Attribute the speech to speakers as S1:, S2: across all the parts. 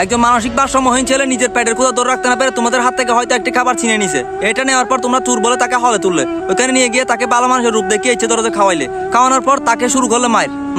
S1: একজন মানসিক ভারসাম্যহীন ছেলে নিজের পেটের ক্ষুধা ধরে রাখতে না পেরে তোমাদের হাত থেকে হয়তো একটি খাবার ছিনিয়ে নিছে। এটা নেওয়ার পর তোমরা চুর বলে তাকে হলে তুললে, ওখানে নিয়ে গিয়ে তাকে ভালো মানুষের রূপ দেখিয়ে ইচ্ছে ধরে খাওয়াইলে। খাওয়ানোর পর তাকে শুরু করলে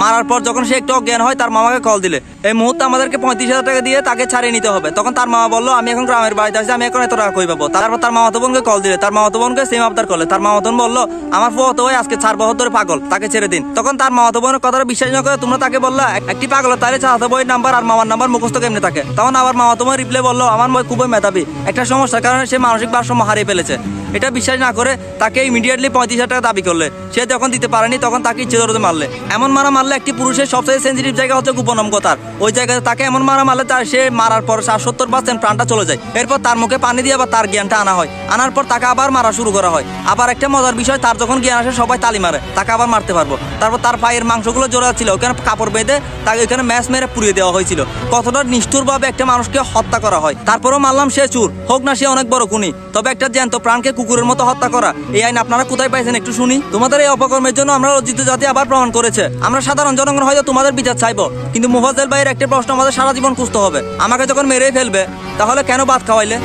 S1: মারার পর যখন সে একটু অজ্ঞান হয় তার মামাকে কল দিলে। এই মুহূর্তে আমাদেরকে 35,000 টাকা দিয়ে তাকে ছাড়িয়ে নিতে হবে। তখন তার মামা বললো আমি এখন গ্রামের বাড়িতে আসছি, আমি এখন এত টাকা কই পাবো। তারপর তার মামাতো বোনকে কল দিলে, তার মামাতো বোনকে সেম আবদার করলে। তার মামাতো বোন বললো আমার ফুফাতো ভাই আজকে 4 বছর ধরে পাগল, তাকে ছেড়ে দিন। তখন তার মামাতো বোনের কথাটা বিশ্বাস না করে তোমরা তাকে বললা একটি পাগল তাহলে চাচাতো ভাইয়ের নাম্বার আর মামার নাম্বার মুখস্থ কেমনে থাকে। তখন আবার মামাতো বোন রিপ্লাই বললো আমার ভাই খুবই মেধাবী, একটা সমস্যার কারণে সে মানসিক ভারসাম্য হারিয়ে ফেলেছে। এটা বিশ্বাস না করে তাকে ইমিডিয়েটলি 35,000 টাকা দাবি করলে। সে যখন দিতে পারেনি তখন তাকে ইচ্ছে ধরে মারলে। এমন মারলে একটি পুরুষের সবচেয়ে সেন্সিটিভ জায়গা হচ্ছে গোপনঙ্গতার। ওই জায়গায় তাকে এমন মারলে তার সে মারার পর 70% প্রাণটা চলে যায়। এরপর তার মুখে পানি দিয়ে আবার তার জ্ঞানটা আনা হয়। আনার পর তাকে আবার মারা শুরু করা হয়। আবার একটা মজার বিষয়, তার যখন জ্ঞান আসে সবাই তালি মারে, তাকে আবার মারতে পারবো। তারপর তার পায়ের মাংসগুলো জোড়া ছিল, ওখানে কাপড় বেঁধে তাকে ওইখানে ম্যাচ মেরে পুড়িয়ে দেওয়া হয়েছিল। কতটা নিষ্ঠুরভাবে একটা মানুষকে হত্যা করা হয়। তারপরও মানলাম সে চুর হোক না সে অনেক বড় খুনি, তবে একটা জ্যান্ত প্রাণকে কুকুরের মতো হত্যা করা এই আইন আপনারা কোথায় পাইছেন একটু শুনি। তোমাদের এই অপকর্মের জন্য আমরা লজ্জিত জাতি আবার প্রমাণ করেছে। আমরা সাধারণ জনগণ হয়তো তোমাদের বিচার চাইবো, কিন্তু মুফাজ্জল ভাইয়ের একটা প্রশ্ন আমাদের সারা জীবন খুঁজতে হবে, আমাকে যখন মেরেই ফেলবে তাহলে কেন ভাত খাওয়াইলে?